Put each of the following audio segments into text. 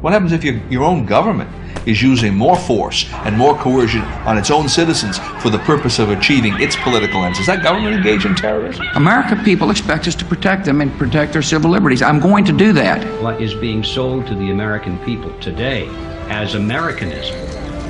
What happens if your own government is using more force and more coercion on its own citizens for the purpose of achieving its political ends? Is that government engaged in terrorism? American people expect us to protect them and protect their civil liberties. I'm going to do that. What is being sold to the American people today as Americanism,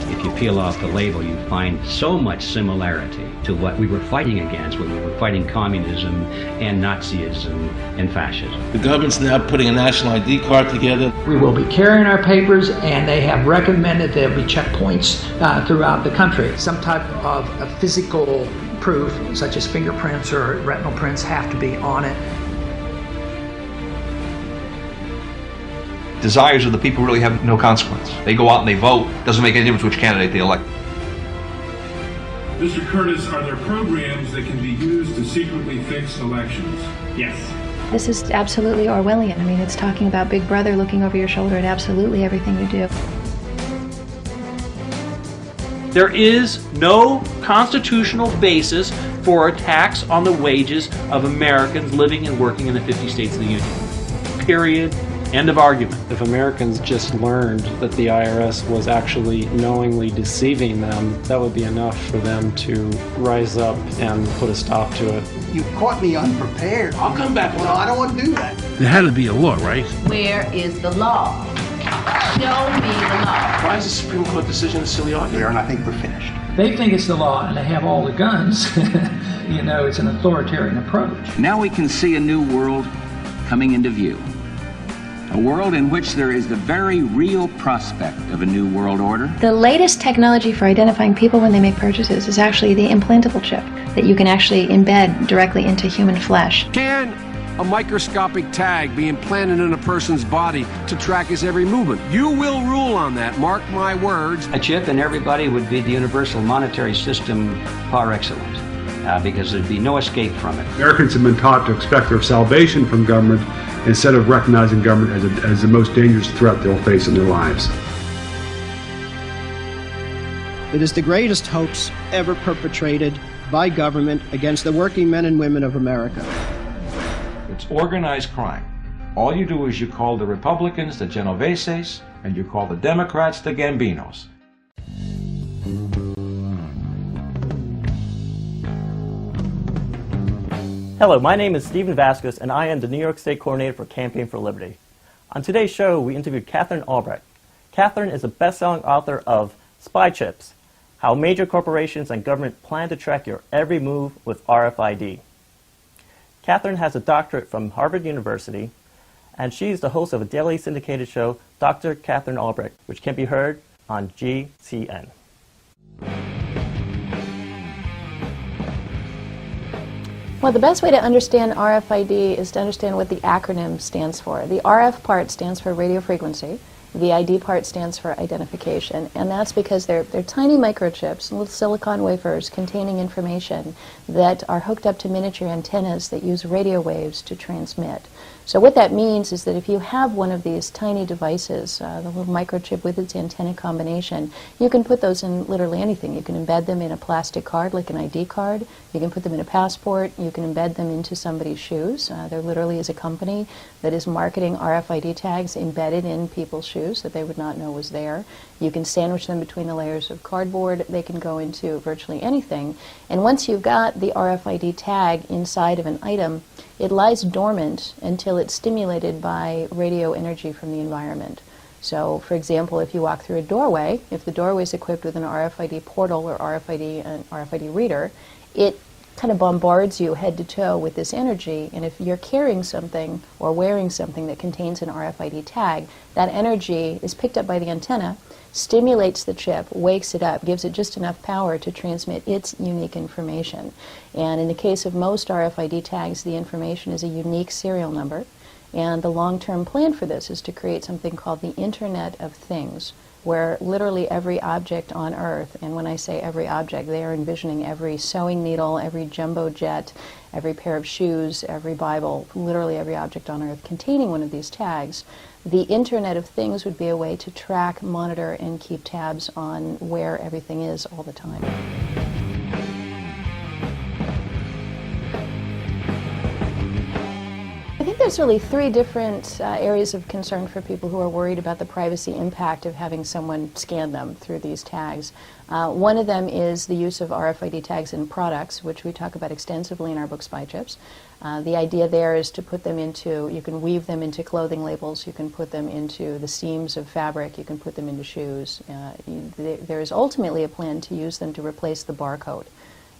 if you peel off the label, you find so much similarity to what we were fighting against when we were fighting communism and Nazism and fascism. The government's now putting a national ID card together. We will be carrying our papers, and they have recommended there'll be checkpoints throughout the country. Some type of physical proof, such as fingerprints or retinal prints, have to be on it. Desires of the people really have no consequence. They go out and they vote. Doesn't make any difference which candidate they elect. Mr. Curtis, are there programs that can be used to secretly fix elections? Yes. This is absolutely Orwellian. I mean, it's talking about Big Brother looking over your shoulder at absolutely everything you do. There is no constitutional basis for a tax on the wages of Americans living and working in the 50 states of the Union. Period. End of argument. If Americans just learned that the IRS was actually knowingly deceiving them, that would be enough for them to rise up and put a stop to it. You caught me unprepared. I'll come back. Well, I don't want to do that. There had to be a law, right? Where is the law? Show me the law. Why is the Supreme Court decision a silly argument? And I think we're finished. They think it's the law, and they have all the guns. You know, it's an authoritarian approach. Now we can see a new world coming into view. A world in which there is the very real prospect of a new world order. The latest technology for identifying people when they make purchases is actually the implantable chip that you can actually embed directly into human flesh. Can a microscopic tag be implanted in a person's body to track his every movement? You will rule on that, mark my words. A chip in everybody would be the universal monetary system par excellence, because there'd be no escape from it. Americans have been taught to expect their salvation from government instead of recognizing government as the most dangerous threat they'll face in their lives. It is the greatest hoax ever perpetrated by government against the working men and women of America. It's organized crime. All you do is you call the Republicans the Genoveses, and you call the Democrats the Gambinos. Hello, my name is Stephen Vasquez, and I am the New York State Coordinator for Campaign for Liberty. On today's show, we interviewed Catherine Albrecht. Catherine is a best-selling author of Spy Chips, How Major Corporations and Government Plan to Track Your Every Move with RFID. Catherine has a doctorate from Harvard University, and she is the host of a daily syndicated show, Dr. Catherine Albrecht, which can be heard on GCN. Well, the best way to understand RFID is to understand what the acronym stands for. The RF part stands for radio frequency. The ID part stands for identification, and that's because they're tiny microchips, little silicon wafers containing information that are hooked up to miniature antennas that use radio waves to transmit. So what that means is that if you have one of these tiny devices, the little microchip with its antenna combination, you can put those in literally anything. You can embed them in a plastic card like an ID card. You can put them in a passport. You can embed them into somebody's shoes. There literally is a company that is marketing RFID tags embedded in people's shoes that they would not know was there. You can sandwich them between the layers of cardboard. They can go into virtually anything. And once you've got the RFID tag inside of an item, it lies dormant until it's stimulated by radio energy from the environment. So, for example, if you walk through a doorway, if the doorway is equipped with an RFID portal or RFID reader, it kind of bombards you head to toe with this energy, and if you're carrying something or wearing something that contains an RFID tag, that energy is picked up by the antenna, stimulates the chip, wakes it up, gives it just enough power to transmit its unique information. And in the case of most RFID tags, the information is a unique serial number, and the long-term plan for this is to create something called the Internet of Things, where literally every object on Earth, and when I say every object, they are envisioning every sewing needle, every jumbo jet, every pair of shoes, every Bible, literally every object on Earth containing one of these tags. The Internet of Things would be a way to track, monitor, and keep tabs on where everything is all the time. I think there's really three different areas of concern for people who are worried about the privacy impact of having someone scan them through these tags. One of them is the use of RFID tags in products, which we talk about extensively in our book Spy Chips. The idea there is to put them into, you can weave them into clothing labels, you can put them into the seams of fabric, you can put them into shoes. There is ultimately a plan to use them to replace the barcode.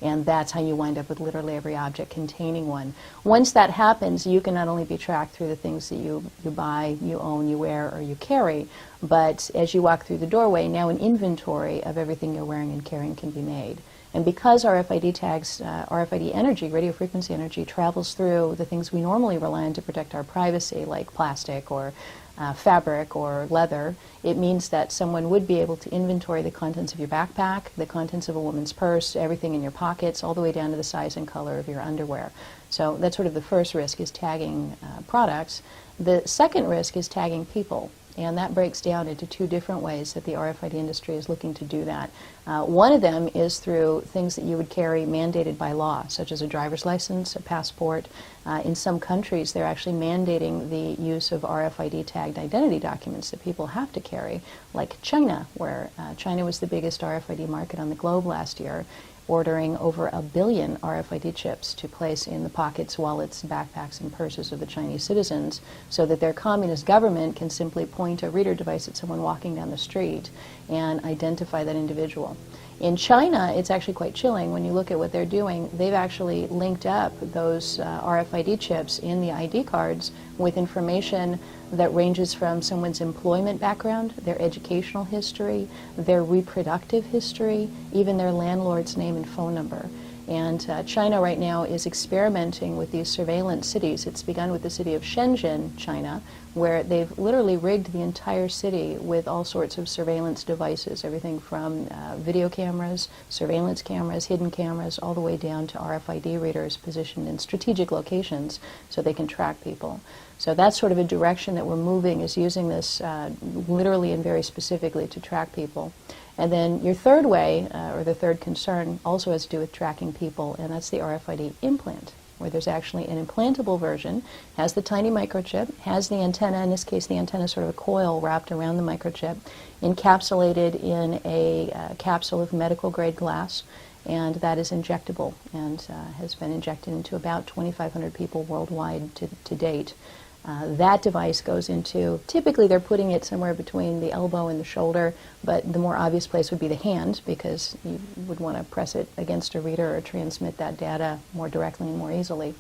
And that's how you wind up with literally every object containing one. Once that happens, you can not only be tracked through the things that you buy, you own, you wear, or you carry, but as you walk through the doorway, now an inventory of everything you're wearing and carrying can be made. And because RFID tags, RFID energy, radio frequency energy, travels through the things we normally rely on to protect our privacy, like plastic or fabric or leather, it means that someone would be able to inventory the contents of your backpack, the contents of a woman's purse, everything in your pockets, all the way down to the size and color of your underwear. So that's sort of the first risk, is tagging products. The second risk is tagging people. And that breaks down into two different ways that the RFID industry is looking to do that. One of them is through things that you would carry mandated by law, such as a driver's license, a passport. In some countries, they're actually mandating the use of RFID tagged identity documents that people have to carry, like China, where China was the biggest RFID market on the globe last year, ordering over 1 billion RFID chips to place in the pockets, wallets, backpacks, and purses of the Chinese citizens, so that their communist government can simply point a reader device at someone walking down the street and identify that individual. In China, it's actually quite chilling. When you look at what they're doing, they've actually linked up those RFID chips in the ID cards with information that ranges from someone's employment background, their educational history, their reproductive history, even their landlord's name and phone number. And China right now is experimenting with these surveillance cities. It's begun with the city of Shenzhen, China, where they've literally rigged the entire city with all sorts of surveillance devices, everything from video cameras, surveillance cameras, hidden cameras, all the way down to RFID readers positioned in strategic locations so they can track people. So that's sort of a direction that we're moving, is using this literally and very specifically to track people. And then your third way, or the third concern, also has to do with tracking people, and that's the RFID implant, where there's actually an implantable version, has the tiny microchip, has the antenna, in this case the antenna is sort of a coil wrapped around the microchip, encapsulated in a capsule of medical grade glass, and that is injectable and has been injected into about 2,500 people worldwide to date. That device goes into, typically they're putting it somewhere between the elbow and the shoulder, but the more obvious place would be the hand, because you would want to press it against a reader or transmit that data more directly and more easily.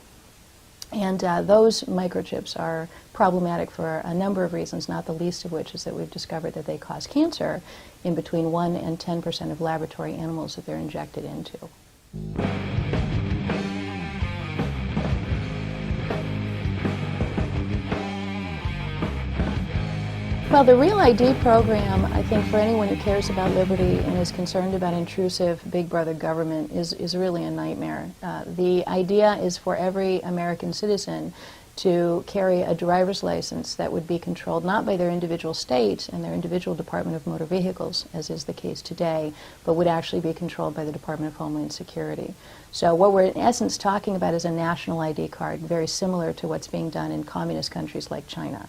And those microchips are problematic for a number of reasons, not the least of which is that we've discovered that they cause cancer in between 1 and 10% of laboratory animals that they're injected into. Well, the Real ID program, I think for anyone who cares about liberty and is concerned about intrusive big brother government, is really a nightmare. The idea is for every American citizen to carry a driver's license that would be controlled not by their individual state and their individual Department of Motor Vehicles, as is the case today, but would actually be controlled by the Department of Homeland Security. So what we're in essence talking about is a national ID card, very similar to what's being done in communist countries like China.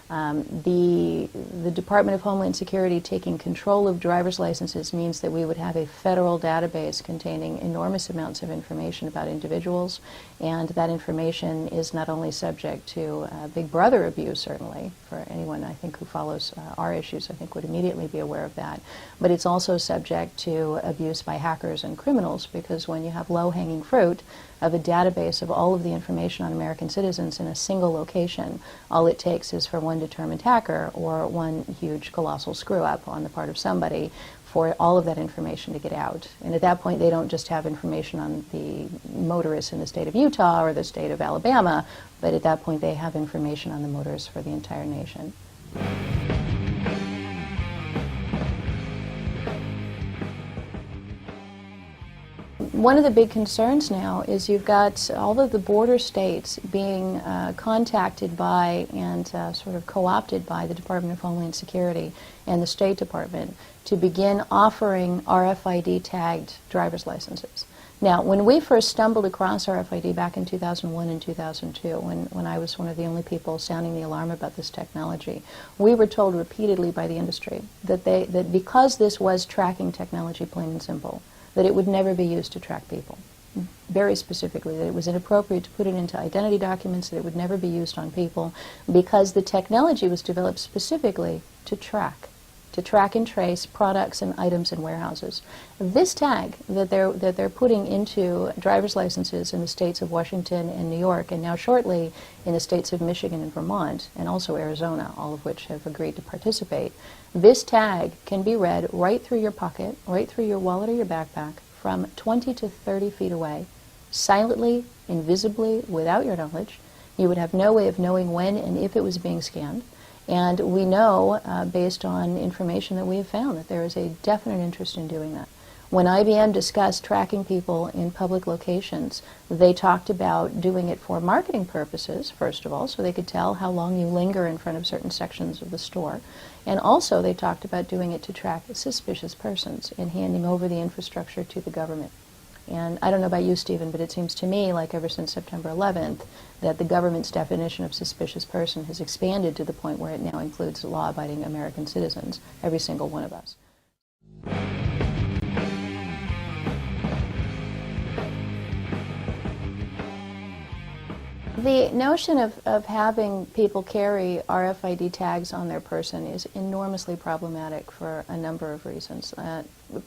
The Department of Homeland Security taking control of driver's licenses means that we would have a federal database containing enormous amounts of information about individuals, and that information is not only subject to Big Brother abuse, certainly, for anyone I think who follows our issues I think would immediately be aware of that, but it's also subject to abuse by hackers and criminals, because when you have low-hanging fruit of a database of all of the information on American citizens in a single location, all it takes is for one determined hacker or one huge colossal screw-up on the part of somebody for all of that information to get out. And at that point, they don't just have information on the motorists in the state of Utah or the state of Alabama, but at that point, they have information on the motorists for the entire nation. One of the big concerns now is you've got all of the border states being contacted by and sort of co-opted by the Department of Homeland Security and the State Department to begin offering RFID tagged driver's licenses. Now, when we first stumbled across RFID back in 2001 and 2002, when I was one of the only people sounding the alarm about this technology, we were told repeatedly by the industry that because this was tracking technology, plain and simple, that it would never be used to track people. Very specifically, that it was inappropriate to put it into identity documents, that it would never be used on people, because the technology was developed specifically to track and trace products and items in warehouses. This tag that they're putting into driver's licenses in the states of Washington and New York, and now shortly in the states of Michigan and Vermont, and also Arizona, all of which have agreed to participate, this tag can be read right through your pocket, right through your wallet or your backpack, from 20 to 30 feet away, silently, invisibly, without your knowledge. You would have no way of knowing when and if it was being scanned. And we know, based on information that we have found, that there is a definite interest in doing that. When IBM discussed tracking people in public locations, they talked about doing it for marketing purposes, first of all, so they could tell how long you linger in front of certain sections of the store. And also they talked about doing it to track suspicious persons and handing over the infrastructure to the government. And I don't know about you, Stephen, but it seems to me like ever since September 11th that the government's definition of suspicious person has expanded to the point where it now includes law-abiding American citizens, every single one of us. The notion of having people carry RFID tags on their person is enormously problematic for a number of reasons.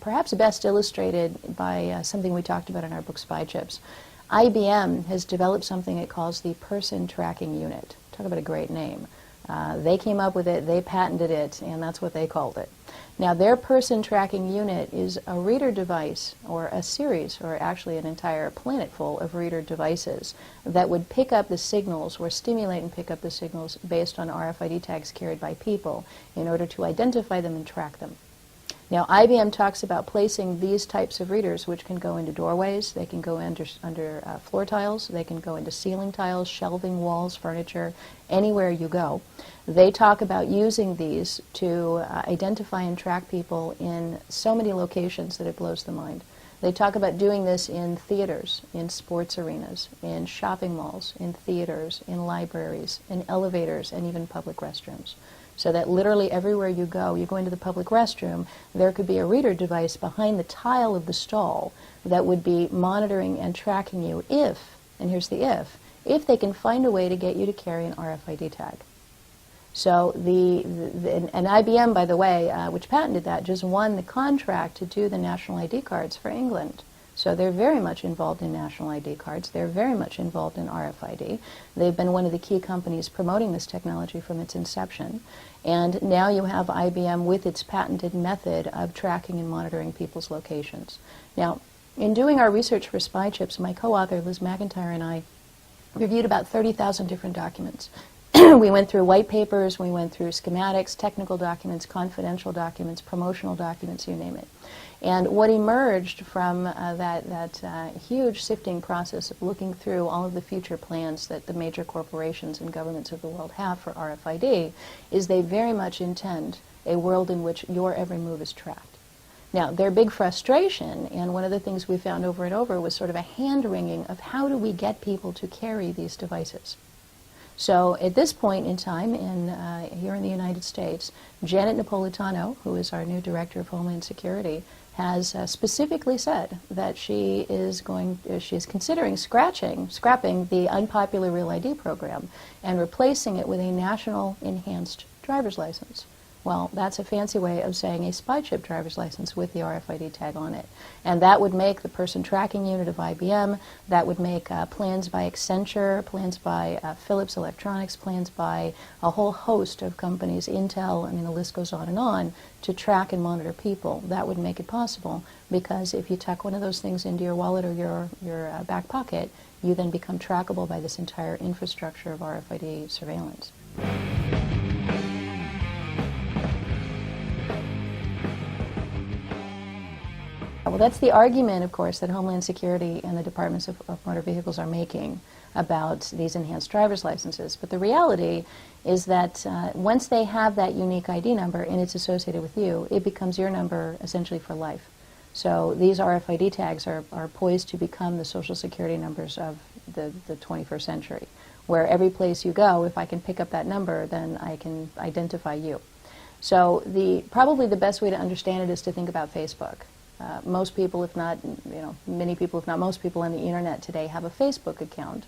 Perhaps best illustrated by something we talked about in our book, Spy Chips. IBM has developed something it calls the Person Tracking Unit. Talk about a great name. They came up with it, they patented it, and that's what they called it. Now, their person tracking unit is a reader device, or a series, or actually an entire planet full of reader devices that would pick up the signals, or stimulate and pick up the signals based on RFID tags carried by people in order to identify them and track them. Now, IBM talks about placing these types of readers, which can go into doorways, they can go under floor tiles, they can go into ceiling tiles, shelving, walls, furniture, anywhere you go. They talk about using these to identify and track people in so many locations that it blows the mind. They talk about doing this in theaters, in sports arenas, in shopping malls, in theaters, in libraries, in elevators, and even public restrooms. So that literally everywhere you go into the public restroom, there could be a reader device behind the tile of the stall that would be monitoring and tracking you if, and here's the if they can find a way to get you to carry an RFID tag. So and IBM, by the way, which patented that, just won the contract to do the national ID cards for England. So they're very much involved in national ID cards. They're very much involved in RFID. They've been one of the key companies promoting this technology from its inception. And now you have IBM with its patented method of tracking and monitoring people's locations. Now, in doing our research for Spy Chips, my co-author, Liz McIntyre, and I reviewed about 30,000 different documents. We went through white papers, we went through schematics, technical documents, confidential documents, promotional documents, you name it. And what emerged from that huge sifting process of looking through all of the future plans that the major corporations and governments of the world have for RFID is they very much intend a world in which your every move is tracked. Now, their big frustration, and one of the things we found over and over, was sort of a hand-wringing of how do we get people to carry these devices. So at this point in time, here in the United States, Janet Napolitano, who is our new Director of Homeland Security, has specifically said that she is considering scrapping the unpopular Real ID program and replacing it with a national enhanced driver's license. Well, that's a fancy way of saying a spy chip driver's license with the RFID tag on it. And that would make the person tracking unit of IBM, that would make plans by Accenture, plans by Philips Electronics, plans by a whole host of companies, Intel, I mean the list goes on, to track and monitor people. That would make it possible, because if you tuck one of those things into your wallet or your back pocket, you then become trackable by this entire infrastructure of RFID surveillance. Well, that's the argument, of course, that Homeland Security and the Departments of Motor Vehicles are making about these enhanced driver's licenses. But the reality is that once they have that unique ID number and it's associated with you, it becomes your number essentially for life. So these RFID tags are poised to become the Social Security numbers of the 21st century, where every place you go, if I can pick up that number, then I can identify you. So probably the best way to understand it is to think about Facebook. Most people, if not, many people, if not most people on the internet today have a Facebook account.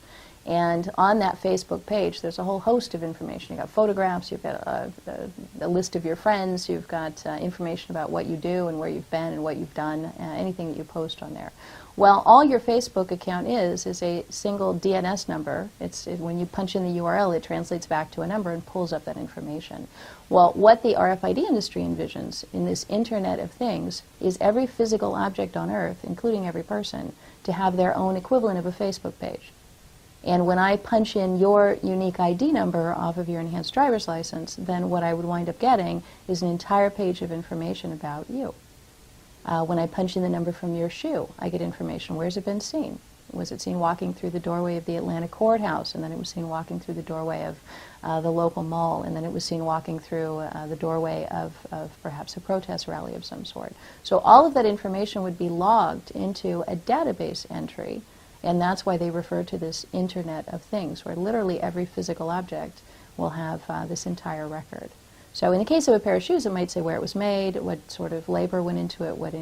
And on that Facebook page, there's a whole host of information. You've got photographs, you've got a list of your friends, you've got information about what you do and where you've been and what you've done, anything that you post on there. Well, all your Facebook account is a single DNS number. When you punch in the URL, it translates back to a number and pulls up that information. Well, what the RFID industry envisions in this Internet of Things is every physical object on Earth, including every person, to have their own equivalent of a Facebook page. And when I punch in your unique ID number off of your enhanced driver's license, then what I would wind up getting is an entire page of information about you. When I punch in the number from your shoe, I get information. Where's it been seen? Was it seen walking through the doorway of the Atlanta courthouse, and then it was seen walking through the doorway of the local mall, and then it was seen walking through the doorway of perhaps a protest rally of some sort. So all of that information would be logged into a database entry, and that's why they refer to this Internet of Things, where literally every physical object will have this entire record. So in the case of a pair of shoes, it might say where it was made, what sort of labor went into it, what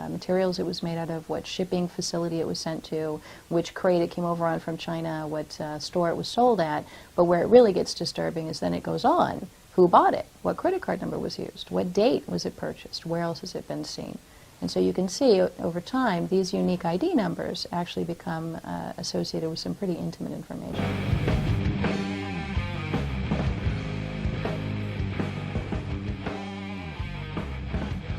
materials it was made out of, what shipping facility it was sent to, which crate it came over on from China, what store it was sold at. But where it really gets disturbing is then it goes on. Who bought it? What credit card number was used? What date was it purchased? Where else has it been seen? And so you can see over time, these unique ID numbers actually become associated with some pretty intimate information.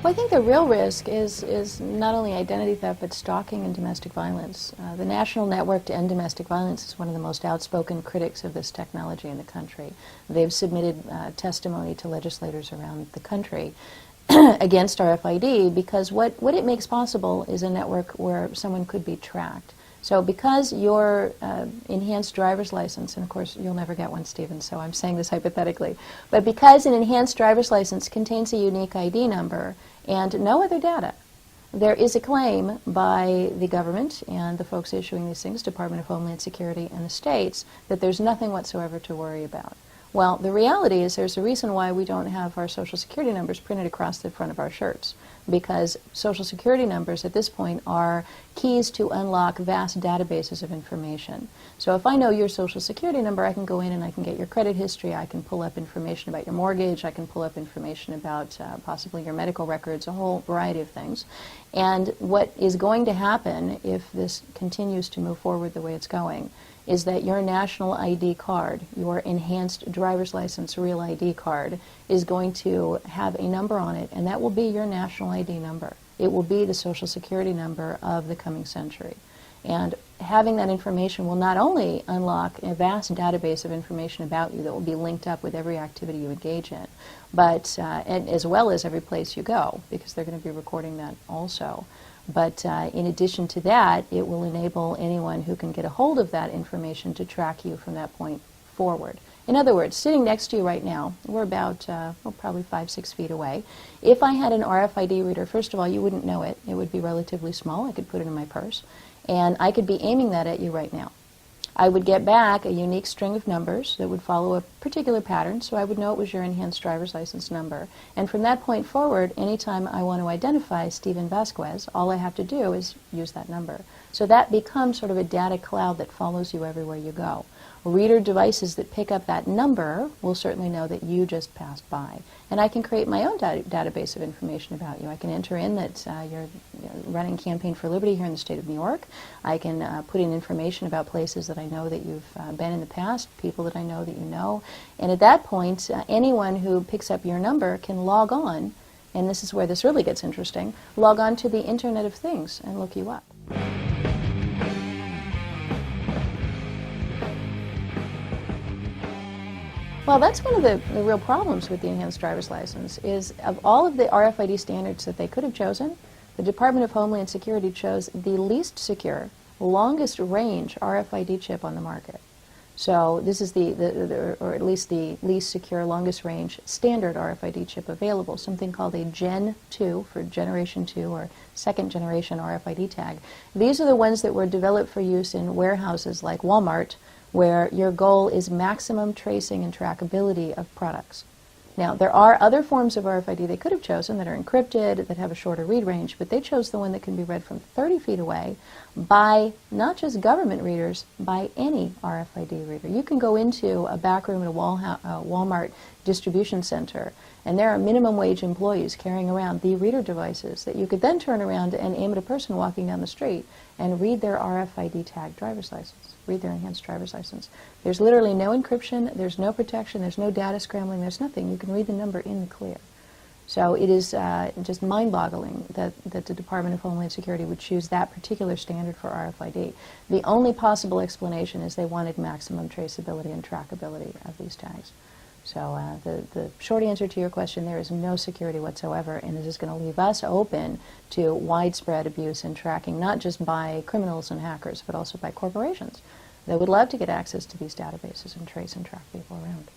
Well, I think the real risk is not only identity theft, but stalking and domestic violence. The National Network to End Domestic Violence is one of the most outspoken critics of this technology in the country. They've submitted testimony to legislators around the country against RFID because what it makes possible is a network where someone could be tracked. So because your enhanced driver's license, and of course you'll never get one, Stephen, so I'm saying this hypothetically, but because an enhanced driver's license contains a unique ID number and no other data, there is a claim by the government and the folks issuing these things, Department of Homeland Security and the states, that there's nothing whatsoever to worry about. Well, the reality is there's a reason why we don't have our Social Security numbers printed across the front of our shirts, because Social Security numbers at this point are keys to unlock vast databases of information. So if I know your Social Security number, I can go in and I can get your credit history, I can pull up information about your mortgage, I can pull up information about possibly your medical records, a whole variety of things. And what is going to happen if this continues to move forward the way it's going is that your national ID card, your enhanced driver's license real ID card, is going to have a number on it, and that will be your national ID number. It will be the Social Security number of the coming century. And having that information will not only unlock a vast database of information about you that will be linked up with every activity you engage in, but and as well as every place you go, because they're going to be recording that also. But in addition to that, it will enable anyone who can get a hold of that information to track you from that point forward. In other words, sitting next to you right now, we're about probably 5-6 feet away. If I had an RFID reader, first of all, you wouldn't know it. It would be relatively small. I could put it in my purse. And I could be aiming that at you right now. I would get back a unique string of numbers that would follow a particular pattern, so I would know it was your enhanced driver's license number. And from that point forward, anytime I want to identify Stephen Vasquez, all I have to do is use that number. So that becomes sort of a data cloud that follows you everywhere you go. Reader devices that pick up that number will certainly know that you just passed by. And I can create my own database of information about you. I can enter in that you're running Campaign for Liberty here in the state of New York. I can put in information about places that I know that you've been in the past, people that I know that you know. And at that point, anyone who picks up your number can log on, and this is where this really gets interesting, log on to the Internet of Things and look you up. Well, that's one of the real problems with the enhanced driver's license is of all of the RFID standards that they could have chosen, the Department of Homeland Security chose the least secure, longest range RFID chip on the market. So this is or at least the least secure, longest range standard RFID chip available, something called a Gen 2 for Generation 2 or second generation RFID tag. These are the ones that were developed for use in warehouses like Walmart, where your goal is maximum tracing and trackability of products. Now, there are other forms of RFID they could have chosen that are encrypted, that have a shorter read range, but they chose the one that can be read from 30 feet away by not just government readers, by any RFID reader. You can go into a back room at a Walmart distribution center, and there are minimum wage employees carrying around the reader devices that you could then turn around and aim at a person walking down the street and read their RFID tag driver's license, read their enhanced driver's license. There's literally no encryption, there's no protection, there's no data scrambling, there's nothing. You can read the number in the clear. So it is just mind-boggling that the Department of Homeland Security would choose that particular standard for RFID. The only possible explanation is they wanted maximum traceability and trackability of these tags. So the short answer to your question, there is no security whatsoever, and this is going to leave us open to widespread abuse and tracking, not just by criminals and hackers, but also by corporations that would love to get access to these databases and trace and track people around.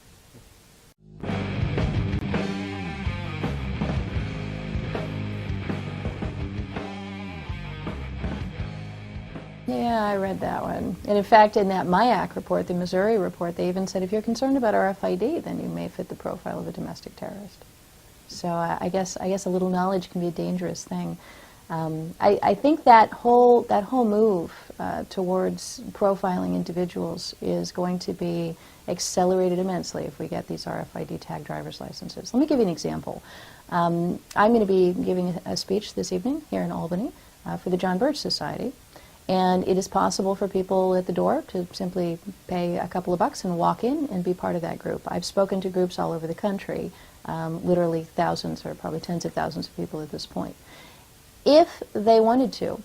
Yeah, I read that one. And in fact, in that MIAC report, the Missouri report, they even said if you're concerned about RFID, then you may fit the profile of a domestic terrorist. So I guess a little knowledge can be a dangerous thing. I think that whole move towards profiling individuals is going to be accelerated immensely if we get these RFID tag driver's licenses. Let me give you an example. I'm going to be giving a speech this evening here in Albany for the John Birch Society. And it is possible for people at the door to simply pay a couple of bucks and walk in and be part of that group. I've spoken to groups all over the country, literally thousands or probably tens of thousands of people at this point. If they wanted to,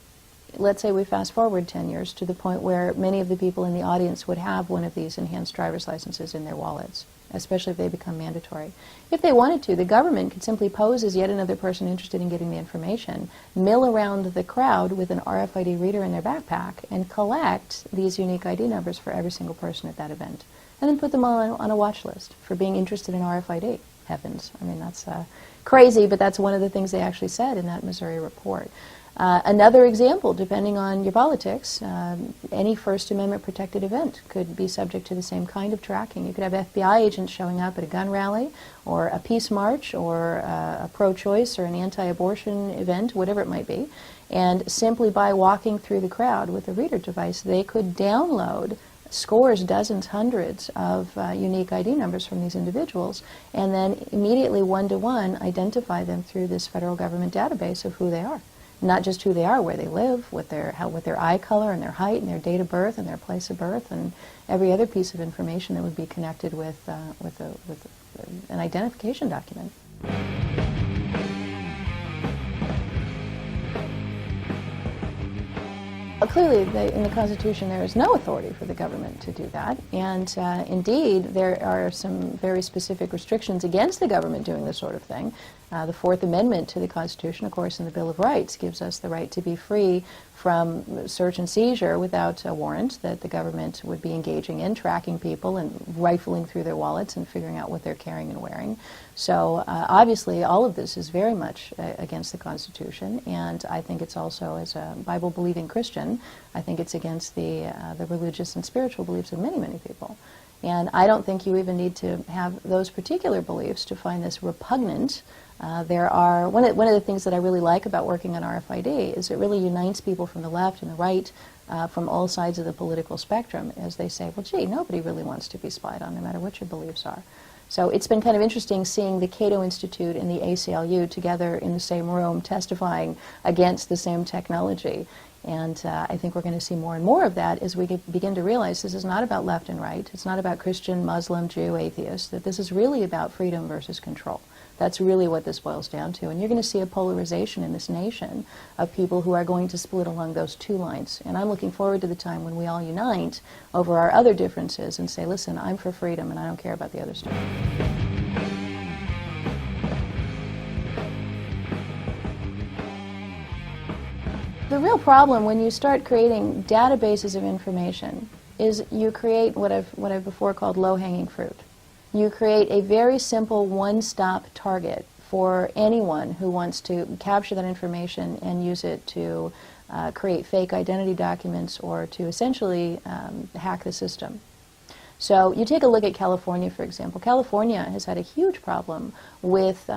let's say we fast forward 10 years to the point where many of the people in the audience would have one of these enhanced driver's licenses in their wallets, especially if they become mandatory. If they wanted to, the government could simply pose as yet another person interested in getting the information, mill around the crowd with an RFID reader in their backpack, and collect these unique ID numbers for every single person at that event, and then put them on a watch list for being interested in RFID. Heavens. I mean, that's crazy, but that's one of the things they actually said in that Missouri report. Another example, depending on your politics, any First Amendment protected event could be subject to the same kind of tracking. You could have FBI agents showing up at a gun rally or a peace march or a pro-choice or an anti-abortion event, whatever it might be, and simply by walking through the crowd with a reader device, they could download scores, dozens, hundreds of unique ID numbers from these individuals, and then immediately one-to-one identify them through this federal government database of who they are. Not just who they are, where they live, with their eye color and their height and their date of birth and their place of birth and every other piece of information that would be connected with an identification document. Clearly, in the Constitution, there is no authority for the government to do that, and indeed, there are some very specific restrictions against the government doing this sort of thing. The Fourth Amendment to the Constitution, of course, in the Bill of Rights, gives us the right to be free from search and seizure without a warrant that the government would be engaging in, tracking people and rifling through their wallets and figuring out what they're carrying and wearing. So obviously all of this is very much against the Constitution, and I think it's also, as a Bible-believing Christian, I think it's against the religious and spiritual beliefs of many, many people. And I don't think you even need to have those particular beliefs to find this repugnant. There are one of the things that I really like about working on RFID is it really unites people from the left and the right, from all sides of the political spectrum, as they say, well, gee, nobody really wants to be spied on, no matter what your beliefs are. So it's been kind of interesting seeing the Cato Institute and the ACLU together in the same room testifying against the same technology. And I think we're going to see more and more of that as we begin to realize this is not about left and right. It's not about Christian, Muslim, Jew, atheist, that this is really about freedom versus control. That's really what this boils down to. And you're going to see a polarization in this nation of people who are going to split along those two lines. And I'm looking forward to the time when we all unite over our other differences and say, listen, I'm for freedom and I don't care about the other stuff. The real problem when you start creating databases of information is you create what I've before called low-hanging fruit. You create a very simple one-stop target for anyone who wants to capture that information and use it to create fake identity documents or to essentially hack the system. So you take a look at California, for example. California has had a huge problem with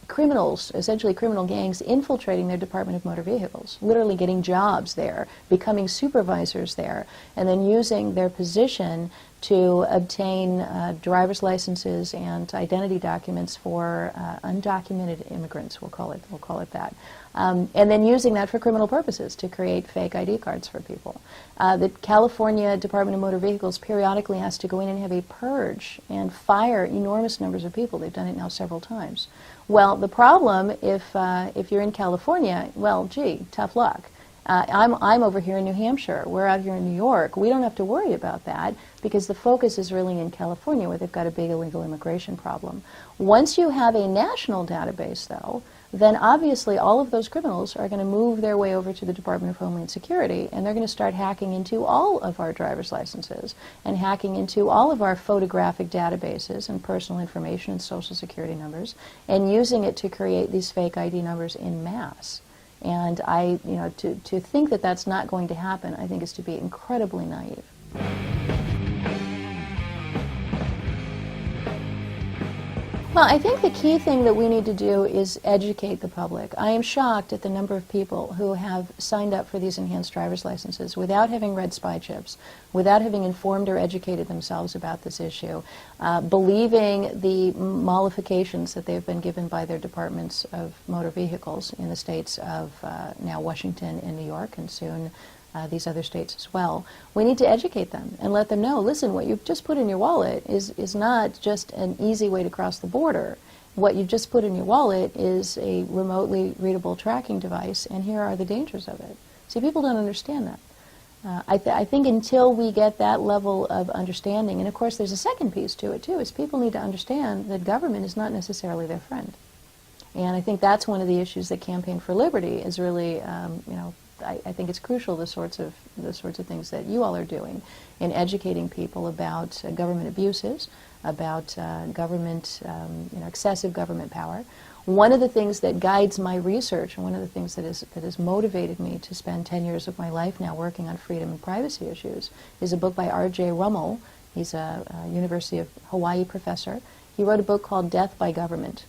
criminals, essentially criminal gangs, infiltrating their Department of Motor Vehicles, literally getting jobs there, becoming supervisors there, and then using their position to obtain driver's licenses and identity documents for undocumented immigrants, we'll call it that. And then using that for criminal purposes to create fake ID cards for people. The California Department of Motor Vehicles periodically has to go in and have a purge and fire enormous numbers of people. They've done it now several times. Well, the problem, if you're in California, well, gee, tough luck. I'm over here in New Hampshire. We're out here in New York. We don't have to worry about that because the focus is really in California where they've got a big illegal immigration problem. Once you have a national database, though, then obviously all of those criminals are going to move their way over to the Department of Homeland Security, and they're going to start hacking into all of our driver's licenses and hacking into all of our photographic databases and personal information and social security numbers and using it to create these fake ID numbers in mass. And to think that that's not going to happen, I think is to be incredibly naive. Well, I think the key thing that we need to do is educate the public. I am shocked at the number of people who have signed up for these enhanced driver's licenses without having read spy chips, without having informed or educated themselves about this issue, believing the mollifications that they've been given by their departments of motor vehicles in the states of now Washington and New York and soon these other states as well. We need to educate them and let them know, listen, what you've just put in your wallet is not just an easy way to cross the border. What you've just put in your wallet is a remotely readable tracking device, and here are the dangers of it. See, people don't understand that. I think until we get that level of understanding, and of course there's a second piece to it too, is people need to understand that government is not necessarily their friend. And I think that's one of the issues that Campaign for Liberty is really, I think it's crucial, the sorts of things that you all are doing in educating people about government abuses, about excessive government power. One of the things that guides my research, and one of the things that has motivated me to spend 10 years of my life now working on freedom and privacy issues, is a book by R.J. Rummel. He's a University of Hawaii professor. He wrote a book called Death by Government.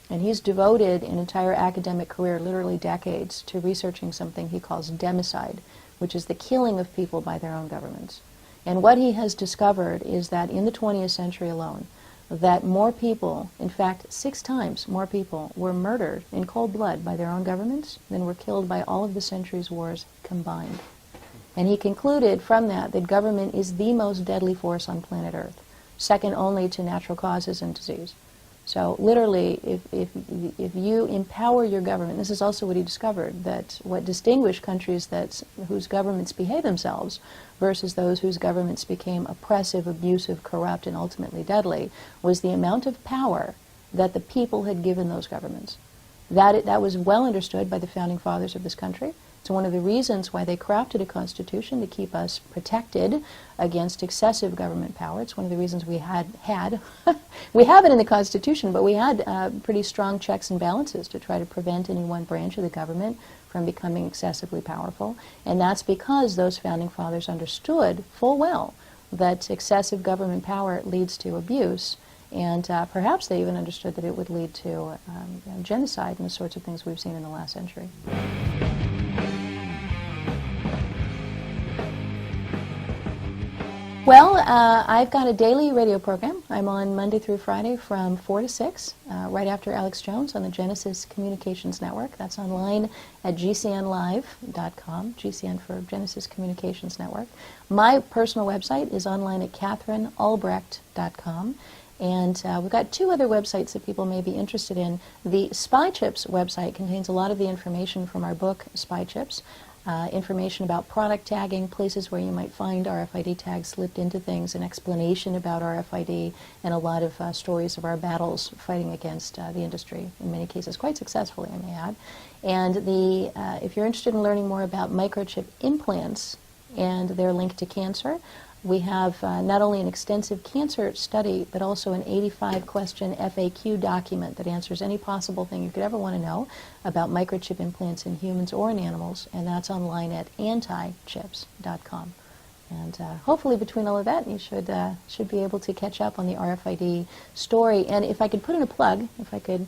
And he's devoted an entire academic career, literally decades, to researching something he calls democide, which is the killing of people by their own governments. And what he has discovered is that in the 20th century alone, that more people, in fact 6 times more people, were murdered in cold blood by their own governments than were killed by all of the century's wars combined. And he concluded from that government is the most deadly force on planet Earth, second only to natural causes and disease. So literally, if you empower your government, this is also what he discovered, that what distinguished countries whose governments behave themselves versus those whose governments became oppressive, abusive, corrupt, and ultimately deadly, was the amount of power that the people had given those governments. That was well understood by the founding fathers of this country. It's one of the reasons why they crafted a constitution to keep us protected against excessive government power. It's one of the reasons we had we have it in the Constitution, but we had pretty strong checks and balances to try to prevent any one branch of the government from becoming excessively powerful. And that's because those founding fathers understood full well that excessive government power leads to abuse. And perhaps they even understood that it would lead to genocide and the sorts of things we've seen in the last century. Well, I've got a daily radio program. I'm on Monday through Friday from 4 to 6, right after Alex Jones on the Genesis Communications Network. That's online at gcnlive.com, GCN for Genesis Communications Network. My personal website is online at catherinealbrecht.com. And we've got 2 other websites that people may be interested in. The Spy Chips website contains a lot of the information from our book, Spy Chips. Information about product tagging, places where you might find RFID tags slipped into things, an explanation about RFID, and a lot of stories of our battles fighting against the industry, in many cases quite successfully, I may add. And if you're interested in learning more about microchip implants, and they're linked to cancer. We have not only an extensive cancer study, but also an 85-question FAQ document that answers any possible thing you could ever want to know about microchip implants in humans or in animals, and that's online at antichips.com. And hopefully between all of that, you should be able to catch up on the RFID story. And if I could put in a plug, if I could,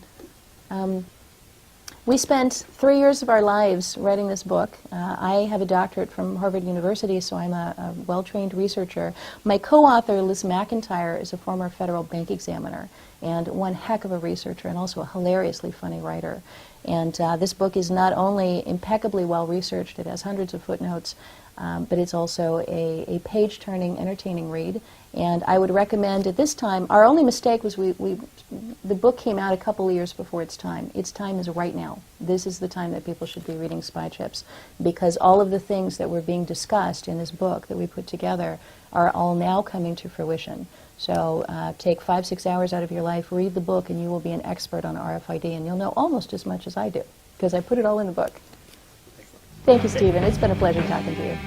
we spent 3 years of our lives writing this book. I have a doctorate from Harvard University, so I'm a well-trained researcher. My co-author, Liz McIntyre, is a former federal bank examiner and one heck of a researcher and also a hilariously funny writer. And this book is not only impeccably well-researched, it has hundreds of footnotes, but it's also a page-turning, entertaining read. And I would recommend at this time, our only mistake was the book came out a couple of years before its time. Its time is right now. This is the time that people should be reading Spy Chips, because all of the things that were being discussed in this book that we put together are all now coming to fruition. So take 5-6 hours out of your life, read the book, and you will be an expert on RFID, and you'll know almost as much as I do, because I put it all in the book. Thank you, Stephen. It's been a pleasure talking to you.